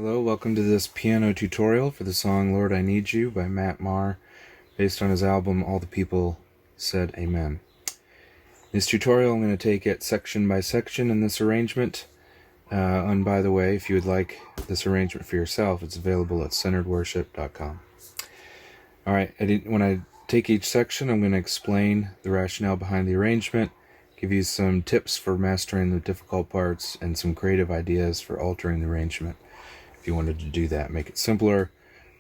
Hello, welcome to this piano tutorial for the song Lord I Need You by Matt Maher, based on his album All the People Said Amen. This tutorial I'm going to take it section by section in this arrangement. And by the way, if you would like this arrangement for yourself, it's available at centeredworship.com. Alright, when I take each section, I'm going to explain the rationale behind the arrangement, give you some tips for mastering the difficult parts, and some creative ideas for altering the arrangement. If you wanted to do that, make it simpler,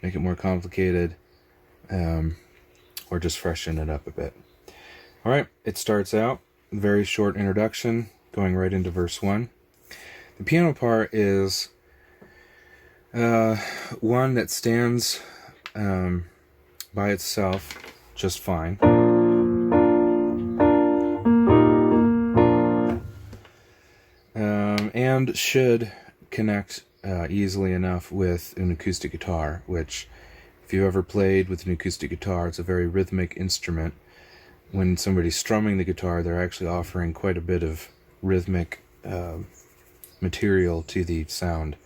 make it more complicated, or just freshen it up a bit. Alright, it starts out, very short introduction, going right into verse 1. The piano part is one that stands by itself just fine. And should connect easily enough with an acoustic guitar, which, if you've ever played with an acoustic guitar, it's a very rhythmic instrument. When somebody's strumming the guitar, they're actually offering quite a bit of rhythmic material to the sound.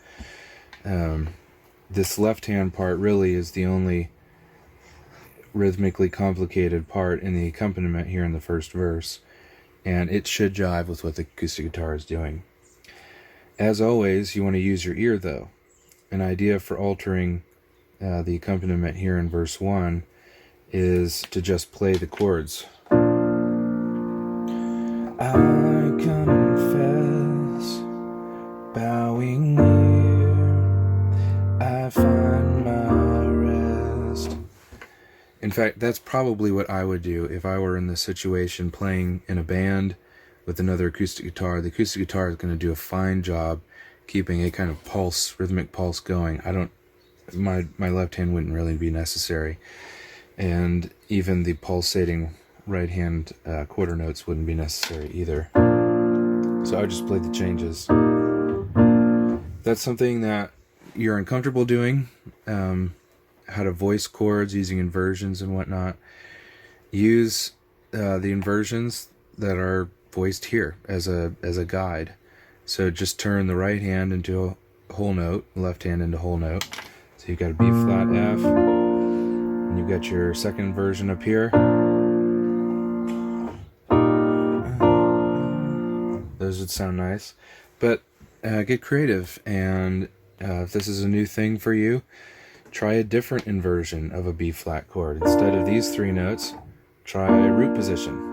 This left-hand part really is the only rhythmically complicated part in the accompaniment here in the first verse, and it should jive with what the acoustic guitar is doing. As always, you want to use your ear, though. An idea for altering the accompaniment here in verse 1 is to just play the chords. I confess, bowing near, I find my rest. In fact, that's probably what I would do if I were in this situation playing in a band with another acoustic guitar. The acoustic guitar is going to do a fine job keeping a kind of pulse, rhythmic pulse going. My left hand wouldn't really be necessary, and even the pulsating right hand quarter notes wouldn't be necessary either. So I would just play the changes. If that's something that you're uncomfortable doing, how to voice chords using inversions and whatnot, use the inversions that are voiced here as a guide. So just turn the right hand into a whole note, left hand into whole note. So you've got a B flat F, and you've got your second inversion up here. Those would sound nice, but get creative, and if this is a new thing for you, try a different inversion of a B flat chord. Instead of these three notes, try root position.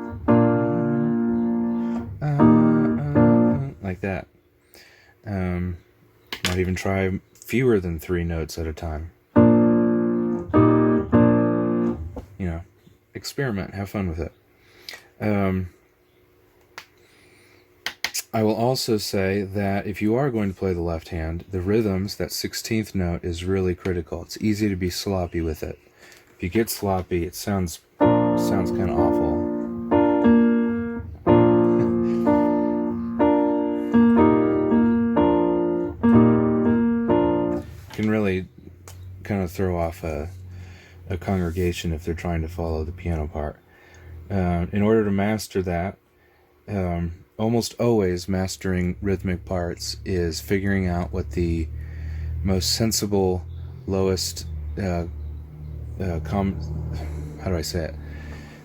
Like that. Might even try fewer than 3 notes at a time. You know, experiment, have fun with it. I will also say that if you are going to play the left hand, the rhythms, that 16th note is really critical. It's easy to be sloppy with it. If you get sloppy, it sounds kind of awful. Can really kind of throw off a congregation if they're trying to follow the piano part. In order to master that, almost always mastering rhythmic parts is figuring out what the most sensible, lowest, how do I say it?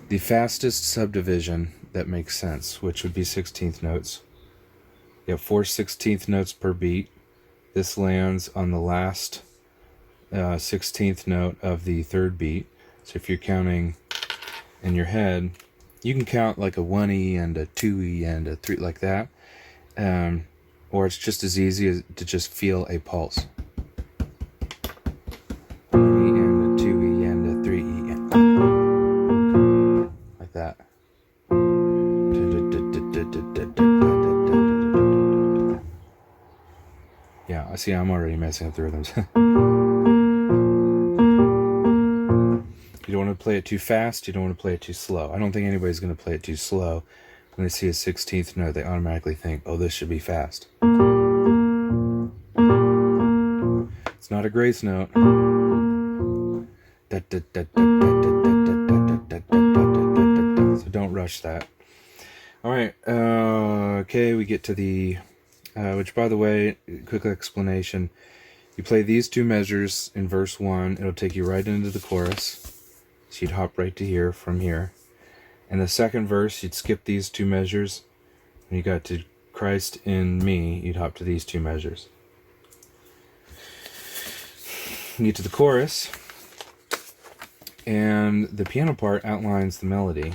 The fastest subdivision that makes sense, which would be 16th notes. You have 4 16th notes per beat. This lands on the last 16th note of the third beat. So if you're counting in your head, you can count like a 1E and a 2E and a 3, like that. Or it's just as easy as to just feel a pulse. 1E and a 2E and a 3E and like that. Yeah, I see I'm already messing up the rhythms. You don't want to play it too fast, you don't want to play it too slow. I don't think anybody's going to play it too slow. When they see a 16th note, they automatically think, oh, this should be fast. It's not a grace note. So don't rush that. Alright, okay, we get to the which, by the way, quick explanation, You play these two measures in verse 1, it'll take you right into the chorus. So you'd hop right to here from here. And the second verse, you'd skip these two measures. When you got to Christ in me, you'd hop to these two measures. You get to the chorus, and the piano part outlines the melody.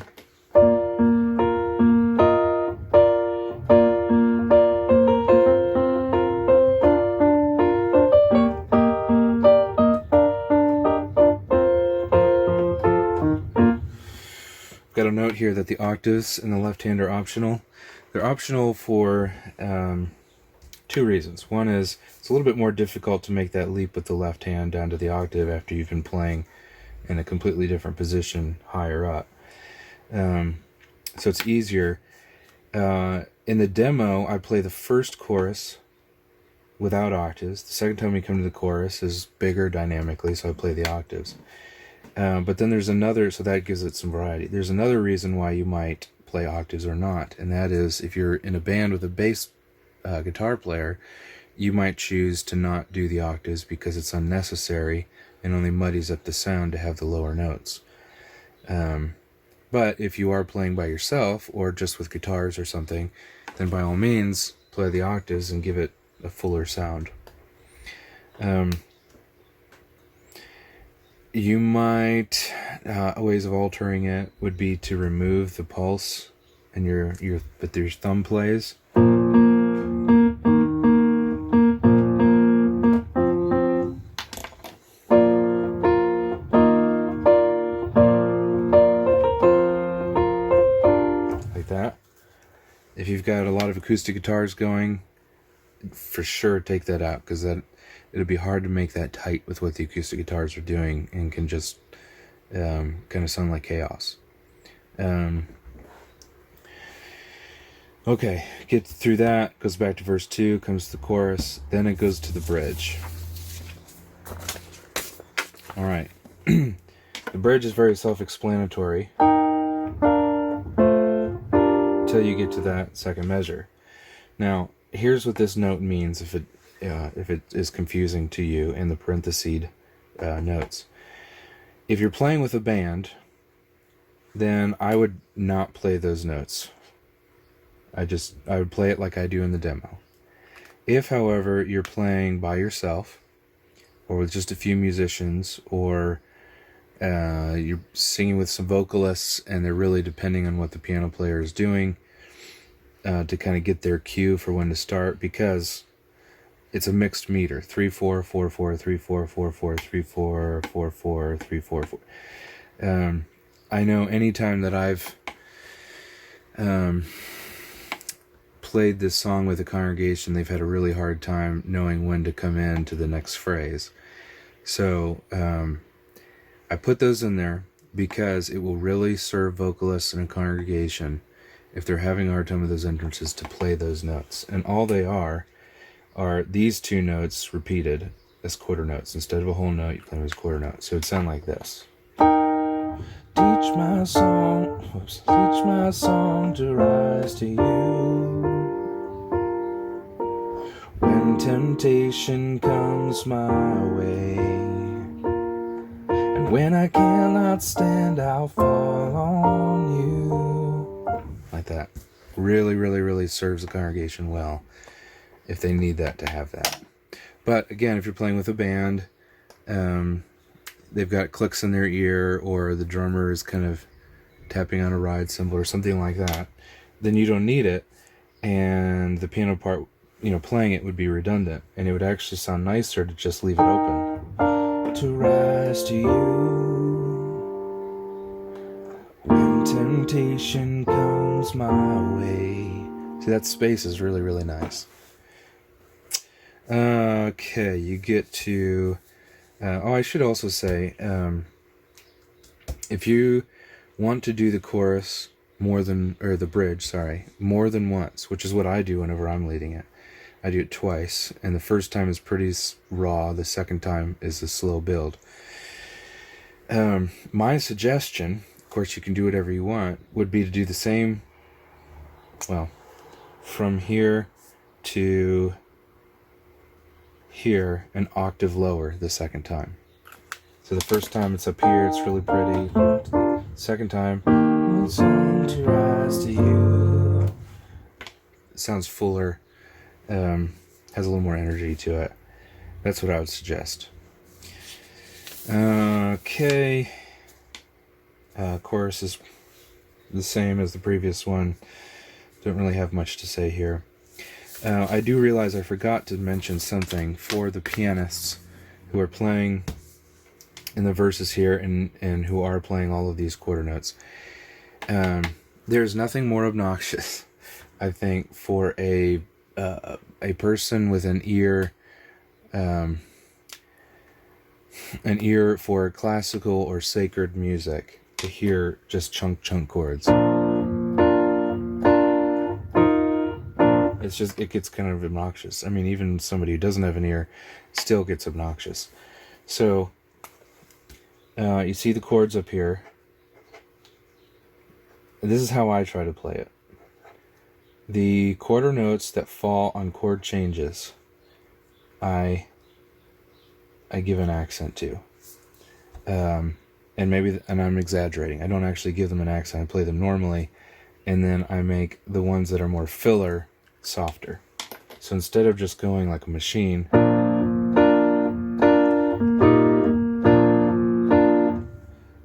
Got a note here that the octaves in the left hand are optional. They're optional for two reasons. One is it's a little bit more difficult to make that leap with the left hand down to the octave after you've been playing in a completely different position higher up. So it's easier. In the demo, I play the first chorus without octaves. The second time we come to the chorus is bigger dynamically, so I play the octaves. But then there's another, so that gives it some variety. There's another reason why you might play octaves or not, and that is if you're in a band with a bass guitar player, you might choose to not do the octaves because it's unnecessary and only muddies up the sound to have the lower notes. But if you are playing by yourself or just with guitars or something, then by all means play the octaves and give it a fuller sound. You might, ways of altering it would be to remove the pulse and with your thumb plays. Like that. If you've got a lot of acoustic guitars going, for sure take that out, because it'll be hard to make that tight with what the acoustic guitars are doing and can just kind of sound like chaos. Okay, get through that, goes back to verse 2, comes to the chorus, then it goes to the bridge. Alright, the bridge is very self-explanatory until you get to that second measure. Now, here's what this note means if it is confusing to you in the parenthesed notes. If you're playing with a band, then I would not play those notes. I would play it like I do in the demo. If, however, you're playing by yourself, or with just a few musicians, or you're singing with some vocalists and they're really depending on what the piano player is doing to kind of get their cue for when to start, because it's a mixed meter, 3/4, 4/4, 3/4, 4/4, 3/4, 4/4, 3/4, 4. I know anytime that I've played this song with a congregation, they've had a really hard time knowing when to come in to the next phrase. So I put those in there because it will really serve vocalists in a congregation if they're having a hard time with those entrances to play those notes. And all they are these two notes repeated as quarter notes. Instead of a whole note, you play them as quarter notes. So it'd sound like this. Teach my song to rise to you. When temptation comes my way, and when I cannot stand, I'll fall on you. Like that. Really, really, really serves the congregation well if they need that to have that. But again, if you're playing with a band, they've got clicks in their ear, or the drummer is kind of tapping on a ride cymbal or something like that, then you don't need it, and the piano part, playing it would be redundant, and it would actually sound nicer to just leave it open. To rise to you when temptation comes my way. See, that space is really, really nice. Okay, you get to... I should also say, if you want to do the chorus the bridge, more than once, which is what I do whenever I'm leading it. I do it twice, and the first time is pretty raw, the second time is a slow build. My suggestion, of course you can do whatever you want, would be to do the same, from here to here an octave lower the second time. So the first time it's up here, it's really pretty. Second time, to rise to you. It sounds fuller, has a little more energy to it. That's what I would suggest. Okay. Chorus is the same as the previous one. Don't really have much to say here. I do realize I forgot to mention something for the pianists who are playing in the verses here and who are playing all of these quarter notes. There's nothing more obnoxious, I think, for a person with an ear for classical or sacred music to hear just chunk chords. It gets kind of obnoxious. I mean, even somebody who doesn't have an ear still gets obnoxious. So you see the chords up here. This is how I try to play it. The quarter notes that fall on chord changes, I give an accent to. And I'm exaggerating. I don't actually give them an accent. I play them normally, and then I make the ones that are more filler softer. So instead of just going like a machine,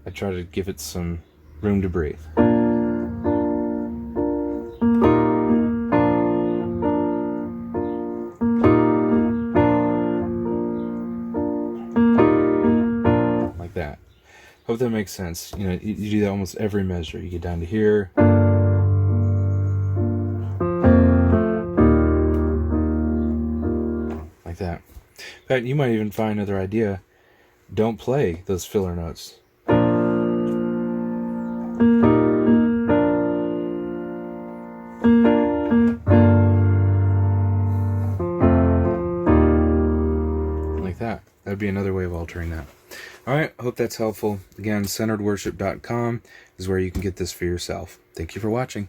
I try to give it some room to breathe. Like that. Hope that makes sense. You know, you do that almost every measure. You get down to here. Like that. In fact, you might even find another idea. Don't play those filler notes. Like that. That'd be another way of altering that. Alright, hope that's helpful. Again, centeredworship.com is where you can get this for yourself. Thank you for watching.